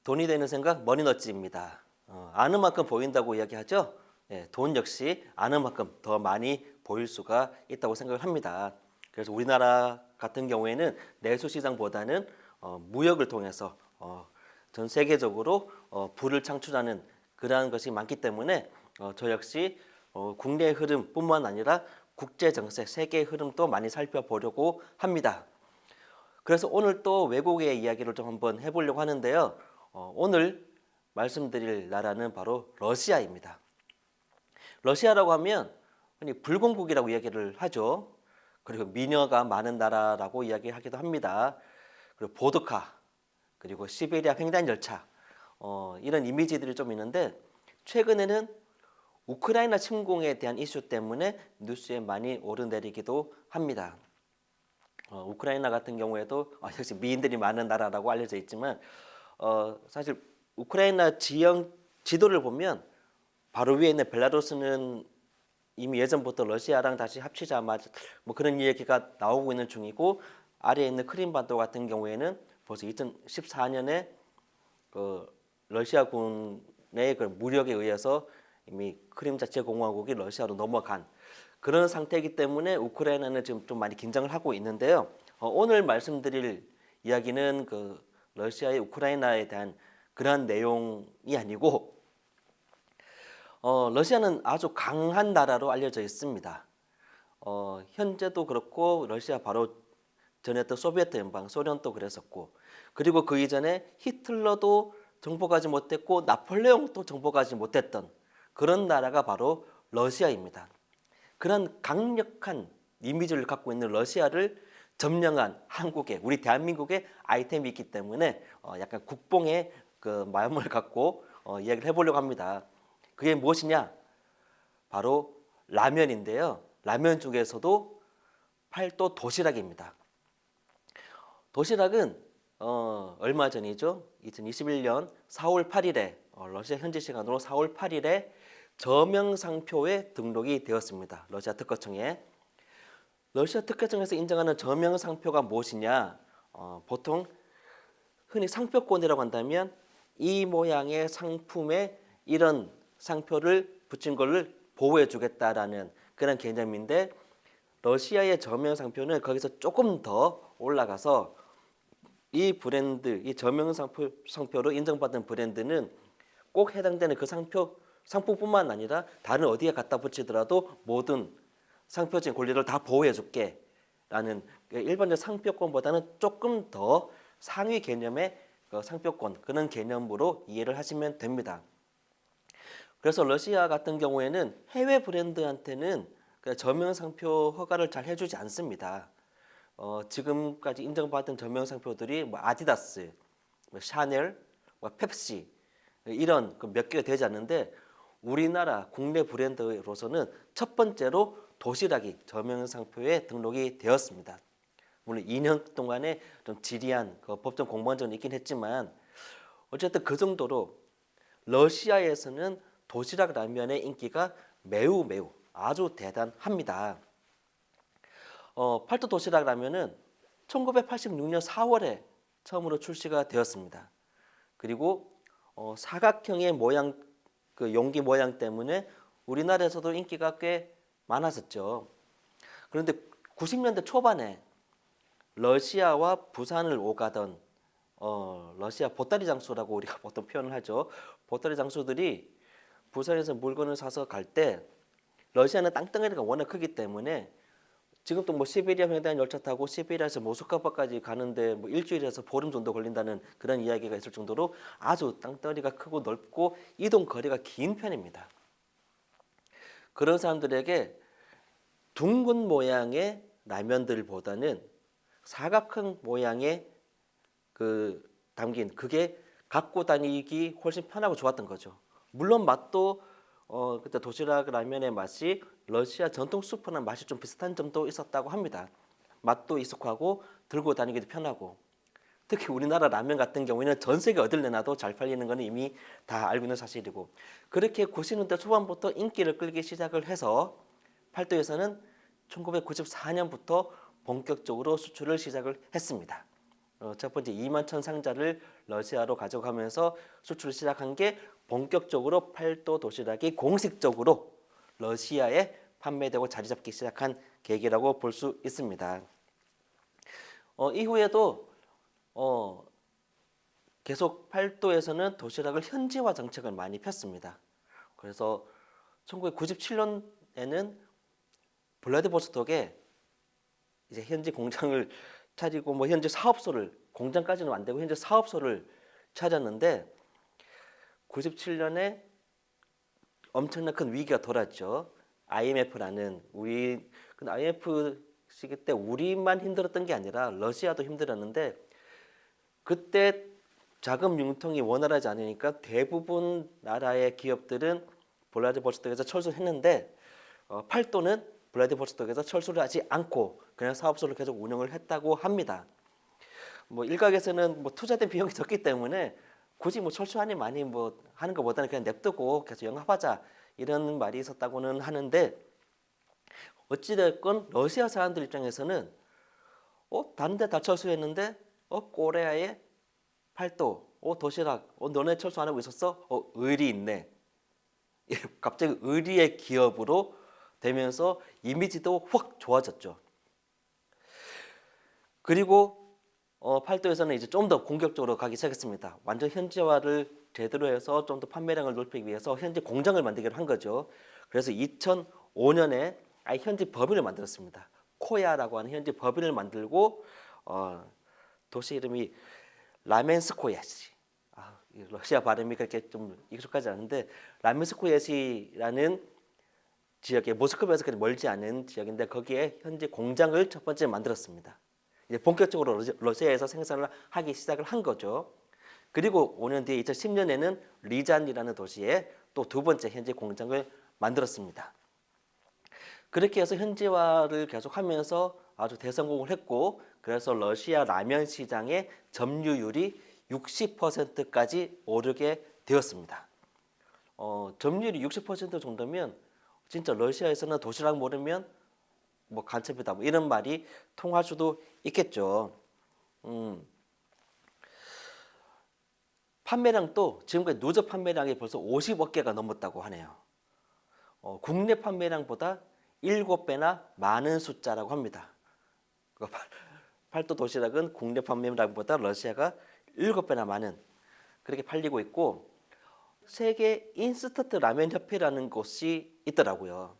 돈이 되는 생각 머리 너찌입니다. 아는 만큼 보인다고 이야기하죠. 예, 돈 역시 아는 만큼 더 많이 보일 수가 있다고 생각을 합니다. 그래서 우리나라 같은 경우에는 내수 시장보다는 무역을 통해서 전 세계적으로 부를 창출하는 그러한 것이 많기 때문에 저 역시 국내 흐름뿐만 아니라 국제 정세, 세계 흐름도 많이 살펴보려고 합니다. 그래서 오늘 또 외국의 이야기를 좀 한번 해보려고 하는데요. 오늘 말씀드릴 나라는 바로 러시아입니다. 러시아라고 하면 흔히 불공국이라고 이야기를 하죠. 그리고 미녀가 많은 나라라고 이야기하기도 합니다. 그리고 보드카, 그리고 시베리아 횡단 열차, 이런 이미지들이 좀 있는데 최근에는 우크라이나 침공에 대한 이슈 때문에 뉴스에 많이 오르내리기도 합니다. 우크라이나 같은 경우에도 역시 미인들이 많은 나라라고 알려져 있지만 사실 우크라이나 지형 지도를 보면 바로 위에 있는 벨라루스는 이미 예전부터 러시아랑 다시 합치자 뭐 그런 얘기가 나오고 있는 중이고 아래에 있는 크림반도 같은 경우에는 벌써 2014년에 그 러시아군의 그 무력에 의해서 이미 크림 자치공화국이 러시아로 넘어간 그런 상태이기 때문에 우크라이나는 지금 좀 많이 긴장을 하고 있는데요. 오늘 말씀드릴 이야기는 그 러시아의 우크라이나에 대한 그러한 내용이 아니고 러시아는 아주 강한 나라로 알려져 있습니다. 현재도 그렇고 러시아 바로 전에 또 소비에트 연방, 소련도 그랬었고 그리고 그 이전에 히틀러도 정복하지 못했고 나폴레옹도 정복하지 못했던 그런 나라가 바로 러시아입니다. 그런 강력한 이미지를 갖고 있는 러시아를 점령한 한국의 우리 대한민국의 아이템이 있기 때문에 약간 국뽕의 그 마음을 갖고 이야기를 해보려고 합니다. 그게 무엇이냐? 바로 라면인데요. 라면 중에서도 팔도 도시락입니다. 도시락은 얼마 전이죠. 2021년 4월 8일에 러시아 현지 시간으로 4월 8일에 저명상표에 등록이 되었습니다. 러시아 특허청에. 러시아 특허청에서 인정하는 저명상표가 무엇이냐? 보통 흔히 상표권이라고 한다면 이 모양의 상품에 이런 상표를 붙인 것을 보호해 주겠다라는 그런 개념인데 러시아의 저명상표는 거기서 조금 더 올라가서 이 브랜드, 이 저명상표로 인정받은 브랜드는 꼭 해당되는 그 상품뿐만 아니라 다른 어디에 갖다 붙이더라도 모든 상표적인 권리를 다 보호해 줄게 라는 일반적 상표권보다는 조금 더 상위 개념의 그 상표권 그런 개념으로 이해를 하시면 됩니다. 그래서 러시아 같은 경우에는 해외 브랜드한테는 그 저명상표 허가를 잘 해주지 않습니다. 지금까지 인정받은 저명상표들이 뭐 아디다스, 뭐 샤넬, 뭐 펩시 이런 그 몇 개가 되지 않는데 우리나라 국내 브랜드로서는 첫 번째로 도시락이 저명상표에 등록이 되었습니다. 물론 2년 동안에 좀 지리한 그 법정 공방전이 있긴 했지만 어쨌든 그 정도로 러시아에서는 도시락 라면의 인기가 매우 아주 대단합니다. 팔도 도시락 라면은 1986년 4월에 처음으로 출시가 되었습니다. 그리고 사각형의 모양, 그 용기 모양 때문에 우리나라에서도 인기가 꽤 많았었죠. 그런데 90년대 초반에 러시아와 부산을 오가던 러시아 보따리 장수라고 우리가 보통 표현을 하죠. 보따리 장수들이 부산에서 물건을 사서 갈 때 러시아는 땅덩어리가 워낙 크기 때문에 지금도 뭐 시베리아 횡단 열차 타고 시베리아에서 모스크바까지 가는데 뭐 일주일에서 보름 정도 걸린다는 그런 이야기가 있을 정도로 아주 땅덩어리가 크고 넓고 이동 거리가 긴 편입니다. 그런 사람들에게 둥근 모양의 라면들보다는 사각형 모양의 그 담긴 그게 갖고 다니기 훨씬 편하고 좋았던 거죠. 물론 맛도 그때 도시락 라면의 맛이 러시아 전통 수프나 맛이 좀 비슷한 점도 있었다고 합니다. 맛도 익숙하고 들고 다니기도 편하고 특히 우리나라 라면 같은 경우에는 전 세계 어딜 내놔도 잘 팔리는 것은 이미 다 알고 있는 사실이고 그렇게 90년대 초반부터 인기를 끌기 시작을 해서 팔도에서는 1994년부터 본격적으로 수출을 시작을 했습니다. 첫 번째 2만 천 상자를 러시아로 가져가면서 수출을 시작한 게 본격적으로 팔도 도시락이 공식적으로 러시아에 판매되고 자리 잡기 시작한 계기라고 볼 수 있습니다. 이후에도 계속 팔도에서는 도시락을 현지화 정책을 많이 폈습니다. 그래서 1997년에는 블라디보스톡에 이제 현지 공장을 차리고 뭐 현지 사업소를 공장까지는 안 되고 현지 사업소를 차렸는데 97년에 엄청난 큰 위기가 돌았죠. IMF라는 근데 IMF 시기 때 우리만 힘들었던 게 아니라 러시아도 힘들었는데 그때 자금 융통이 원활하지 않으니까 대부분 나라의 기업들은 블라디보스톡에서 철수했는데 팔도는 블라디보스톡에서 철수를 하지 않고 그냥 사업소를 계속 운영을 했다고 합니다. 뭐 일각에서는 뭐 투자된 비용이 적기 때문에 굳이 뭐 철수하니 많이 뭐 하는 것보다는 그냥 냅두고 계속 영업하자 이런 말이 있었다고는 하는데 어찌됐건 러시아 사람들 입장에서는 다른 데 다 철수했는데 코레아에 팔도 도시락 너네 철수 안 하고 있었어? 의리 있네. 갑자기 의리의 기업으로 되면서 이미지도 확 좋아졌죠. 그리고 팔도에서는 이제 좀 더 공격적으로 가기 시작했습니다. 완전 현지화를 제대로 해서 좀 더 판매량을 높이기 위해서 현지 공장을 만들기로 한 거죠. 그래서 2005년에 현지 법인을 만들었습니다. 코야라고 하는 현지 법인을 만들고 도시 이름이 라멘스코야시. 러시아 발음이 그렇게 좀 익숙하지 않은데 라멘스코야시라는 지역에 모스크바에서 그리 멀지 않은 지역인데 거기에 현지 공장을 첫 번째 만들었습니다. 이제 본격적으로 러시아에서 생산을 하기 시작을 한 거죠. 그리고 5년 뒤에 2010년에는 리잔이라는 도시에 또 두 번째 현지 공장을 만들었습니다. 그렇게 해서 현지화를 계속하면서 아주 대성공을 했고 그래서 러시아 라면 시장의 점유율이 60%까지 오르게 되었습니다. 점유율이 60% 정도면 진짜 러시아에서는 도시락 모르면 뭐 간첩이다 뭐 이런 말이 통할 수도 있겠죠. 판매량도 지금까지 누적 판매량이 벌써 50억 개가 넘었다고 하네요. 국내 판매량보다 7배나 많은 숫자라고 합니다. 팔도 도시락은 국내 판매량보다 러시아가 7배나 많은 그렇게 팔리고 있고 세계 인스턴트 라면 협회라는 곳이 있더라고요.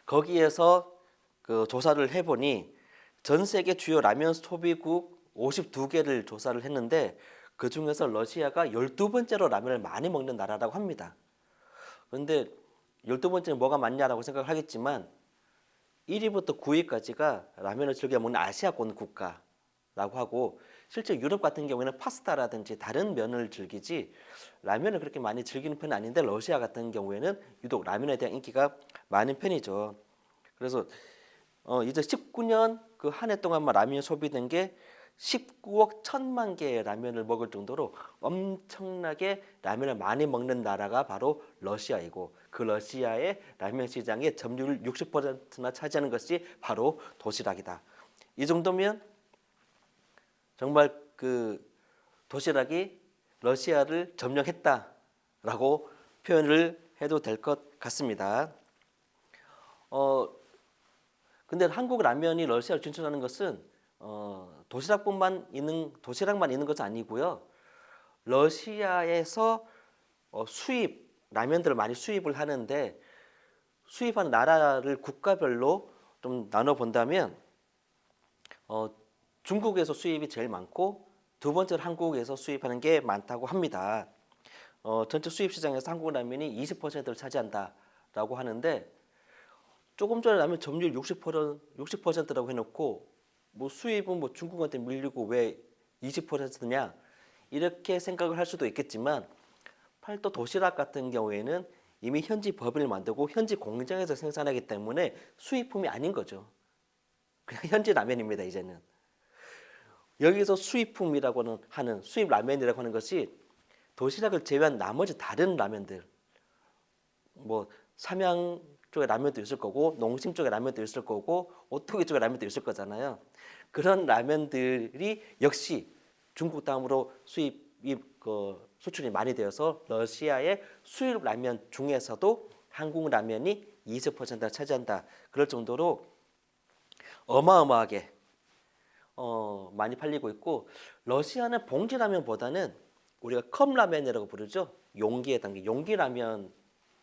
거기에서 그 조사를 해보니 전 세계 주요 라면 소비국 52개를 조사를 했는데 그 중에서 러시아가 12번째로 라면을 많이 먹는 나라라고 합니다. 그런데 12번째는 뭐가 많냐라고 생각을 하겠지만 1위부터 9위까지가 라면을 즐겨 먹는 아시아권 국가라고 하고 실제 유럽 같은 경우에는 파스타라든지 다른 면을 즐기지 라면을 그렇게 많이 즐기는 편은 아닌데 러시아 같은 경우에는 유독 라면에 대한 인기가 많은 편이죠. 그래서 이제 19년 그 한 해 동안만 라면이 소비된 게 19억 1천만 개의 라면을 먹을 정도로 엄청나게 라면을 많이 먹는 나라가 바로 러시아이고 그 러시아의 라면 시장의 점유율 60%나 차지하는 것이 바로 도시락이다. 이 정도면 정말 그 도시락이 러시아를 점령했다라고 표현을 해도 될 것 같습니다. 근데 한국 라면이 러시아를 진출하는 것은 도시락만 있는 것은 아니고요. 러시아에서 수입 라면들을 많이 수입을 하는데 수입하는 나라를 국가별로 좀 나눠 본다면 중국에서 수입이 제일 많고 두 번째로 한국에서 수입하는 게 많다고 합니다. 전체 수입 시장에서 한국 라면이 20%를 차지한다라고 하는데 조금 전에 라면 점유율 60%라고 해놓고 뭐 수입은 뭐 중국한테 밀리고 왜 20%냐 이렇게 생각을 할 수도 있겠지만 팔도 도시락 같은 경우에는 이미 현지 법인을 만들고 현지 공장에서 생산하기 때문에 수입품이 아닌 거죠. 그냥 현지 라면입니다 이제는. 여기서 수입품이라고는 하는 수입 라면이라고 하는 것이 도시락을 제외한 나머지 다른 라면들 뭐 삼양 쪽에 라면도 있을 거고 농심 쪽에 라면도 있을 거고 오토기 쪽에 라면도 있을 거잖아요. 그런 라면들이 역시 중국 다음으로 수출이 많이 되어서 러시아의 수입 라면 중에서도 한국 라면이 20%를 차지한다. 그럴 정도로 어마어마하게 많이 팔리고 있고, 러시아는 봉지 라면보다는 우리가 컵라면이라고 부르죠. 용기에 담긴 용기 라면의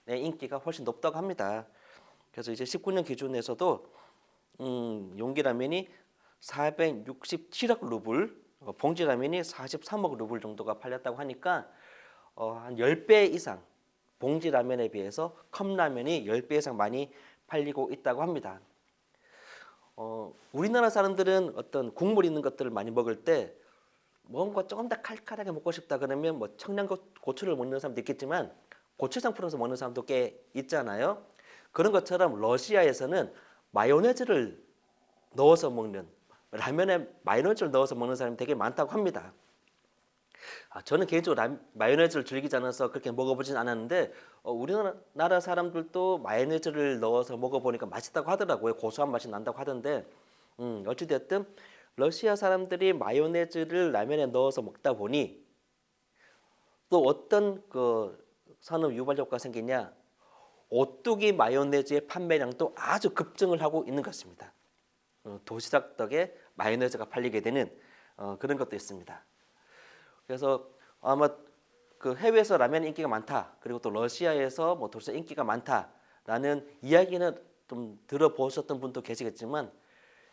인기가 훨씬 높다고 합니다. 그래서 이제 19년 기준에서도 용기 라면이 467억 루블, 봉지 라면이 43억 루블 정도가 팔렸다고 하니까 한 10배 이상, 봉지 라면에 비해서 컵라면이 10배 이상 많이 팔리고 있다고 합니다. 우리나라 사람들은 어떤 국물 있는 것들을 많이 먹을 때 뭔가 조금 더 칼칼하게 먹고 싶다 그러면 뭐 청양고추를 먹는 사람도 있겠지만 고추장 풀어서 먹는 사람도 꽤 있잖아요. 그런 것처럼 러시아에서는 마요네즈를 넣어서 먹는, 라면에 마요네즈를 넣어서 먹는 사람이 되게 많다고 합니다. 저는 개인적으로 마요네즈를 즐기지 않아서 그렇게 먹어보진 않았는데 우리나라 사람들도 마요네즈를 넣어서 먹어보니까 맛있다고 하더라고요. 고소한 맛이 난다고 하던데 어찌됐든 러시아 사람들이 마요네즈를 라면에 넣어서 먹다 보니 또 어떤 그 산업 유발 효과가 생기냐, 오뚜기 마요네즈의 판매량도 아주 급증을 하고 있는 것 같습니다. 도시락 덕에 마요네즈가 팔리게 되는 그런 것도 있습니다. 그래서 아마 그 해외에서 라면 인기가 많다, 그리고 또 러시아에서 뭐 도시락 인기가 많다라는 이야기는 좀 들어보셨던 분도 계시겠지만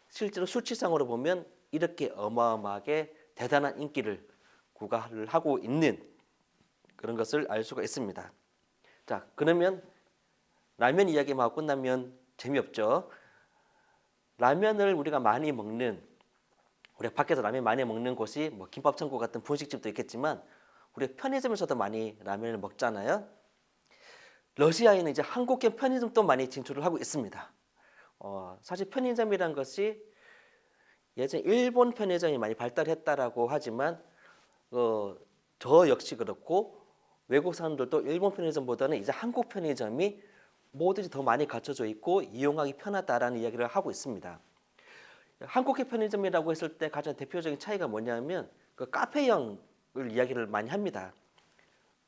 실제로 수치상으로 보면 이렇게 어마어마하게 대단한 인기를 구가를 하고 있는 그런 것을 알 수가 있습니다. 자, 그러면 라면 이야기만 하고 끝나면 재미없죠. 라면을 우리가 많이 먹는, 우리가 밖에서 라면 많이 먹는 곳이 뭐 김밥천국 같은 분식집도 있겠지만 우리 편의점에서도 많이 라면을 먹잖아요. 러시아에는 이제 한국계 편의점도 많이 진출을 하고 있습니다. 사실 편의점이란 것이 예전에 일본 편의점이 많이 발달했다라고 하지만 저 역시 그렇고 외국 사람들도 일본 편의점보다는 이제 한국 편의점이 뭐든지 더 많이 갖춰져 있고 이용하기 편하다라는 이야기를 하고 있습니다. 한국의 편의점이라고 했을 때 가장 대표적인 차이가 뭐냐면 그 카페형을 이야기를 많이 합니다.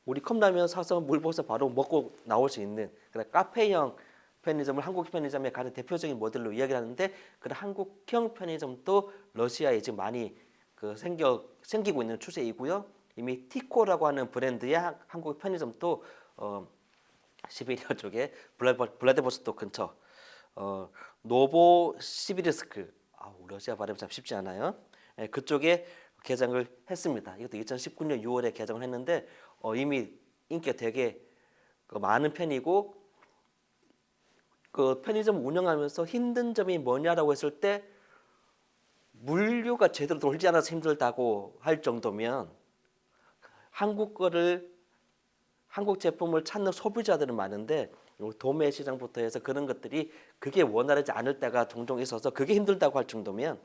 우리 컵라면 사서 물 부어서 바로 먹고 나올 수 있는 그런 카페형 편의점을 한국 편의점의 가장 대표적인 모델로 이야기하는데, 그런 한국형 편의점도 러시아에 지금 많이 생기고 있는 추세이고요. 이미 티코라고 하는 브랜드의 한국 편의점도 시베리아 쪽에 블라디보스토크 근처 노보시비르스크, 러시아 발음 참 쉽지 않아요. 그쪽에 개장을 했습니다. 이것도 2019년 6월에 개장을 했는데 이미 인기가 되게 많은 편이고, 그 편의점 운영하면서 힘든 점이 뭐냐라고 했을 때 물류가 제대로 돌지 않아서 힘들다고 할 정도면 한국 제품을 찾는 소비자들은 많은데 도매 시장부터 해서 그런 것들이 그게 원활하지 않을 때가 종종 있어서 그게 힘들다고 할 정도면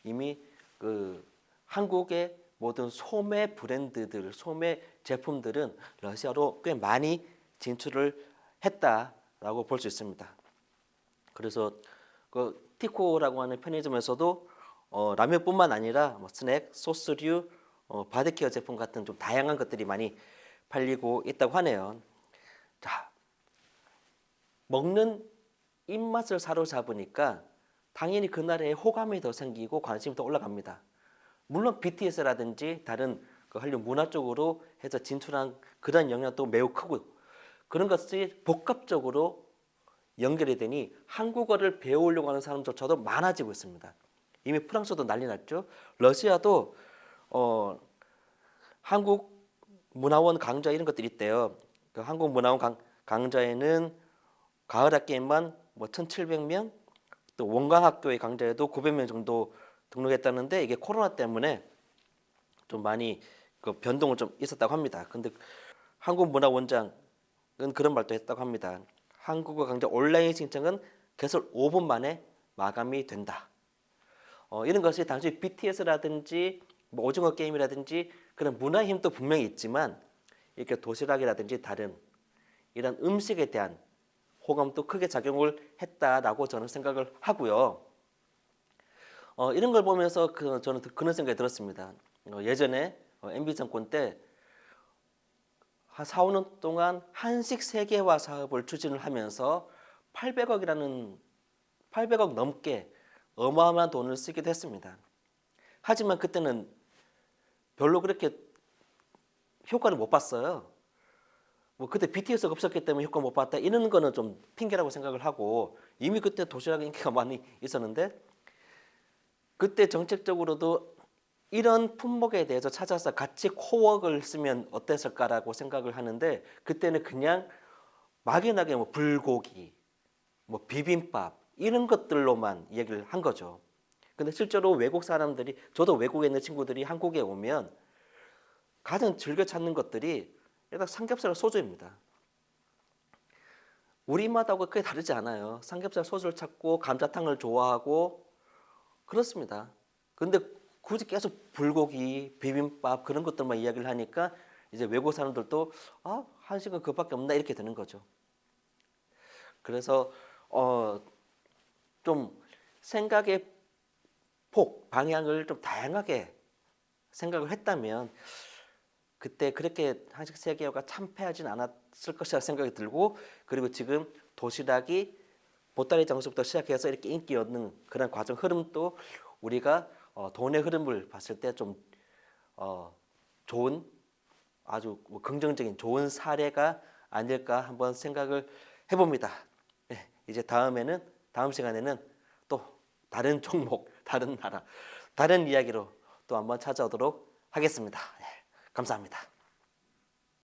이미 그 한국의 모든 소매 브랜드들, 소매 제품들은 러시아로 꽤 많이 진출을 했다라고 볼 수 있습니다. 그래서 그 티코라고 하는 편의점에서도 라면뿐만 아니라 뭐 스낵, 소스류, 바디케어 제품 같은 좀 다양한 것들이 많이 팔리고 있다고 하네요. 자, 먹는 입맛을 사로잡으니까 당연히 그 나라에 호감이 더 생기고 관심이 더 올라갑니다. 물론 BTS라든지 다른 그 한류 문화 쪽으로 해서 진출한 그런 영향도 매우 크고, 그런 것이 복합적으로 연결이 되니 한국어를 배우려고 하는 사람조차도 많아지고 있습니다. 이미 프랑스도 난리 났죠. 러시아도 한국 문화원 강좌 이런 것들이 있대요. 그 한국 문화원 강좌에는 가을 학기에만 뭐 1,700명, 또 원광학교의 강좌에도 900명 정도 등록했다는데 이게 코로나 때문에 좀 많이 그 변동은 좀 있었다고 합니다. 근데 한국문화원장은 그런 말도 했다고 합니다. 한국어 강좌 온라인 신청은 개설 5분 만에 마감이 된다. 이런 것이 단순히 BTS라든지 뭐 오징어 게임이라든지 그런 문화의 힘도 분명히 있지만 이렇게 도시락이라든지 다른 이런 음식에 대한 호감도 크게 작용을 했다라고 저는 생각을 하고요. 이런 걸 보면서 저는 그런 생각이 들었습니다. 예전에 MB 정권 때 한 4, 5년 동안 한식 세계화 사업을 추진을 하면서 800억 넘게 어마어마한 돈을 쓰기도 했습니다. 하지만 그때는 별로 그렇게 효과를 못 봤어요. 뭐 그때 BTS가 없었기 때문에 효과 못 봤다 이런 거는 좀 핑계라고 생각을 하고 이미 그때 도시락 인기가 많이 있었는데 그때 정책적으로도 이런 품목에 대해서 찾아서 같이 코웍을 쓰면 어땠을까라고 생각을 하는데 그때는 그냥 막연하게 뭐 불고기, 뭐 비빔밥 이런 것들로만 얘기를 한 거죠. 근데 실제로 외국 사람들이 저도 외국에 있는 친구들이 한국에 오면 가장 즐겨 찾는 것들이 일단 삼겹살 소주입니다. 우리 맛하고 크게 다르지 않아요. 삼겹살 소주를 찾고 감자탕을 좋아하고 그렇습니다. 근데 굳이 계속 불고기, 비빔밥 그런 것들만 이야기를 하니까 이제 외국 사람들도 한식은 그밖에 없나 이렇게 되는 거죠. 그래서 좀 생각의 방향을 좀 다양하게 생각을 했다면 그때 그렇게 한식 세계화가 참패하진 않았을 것이라 생각이 들고 그리고 지금 도시락이 보따리 장소부터 시작해서 이렇게 인기 얻는 그런 과정 흐름도 우리가 돈의 흐름을 봤을 때 좀 좋은 아주 뭐 긍정적인 좋은 사례가 아닐까 한번 생각을 해봅니다. 네, 이제 다음 시간에는 또 다른 종목, 다른 나라, 다른 이야기로 또 한번 찾아오도록 하겠습니다. 네, 감사합니다.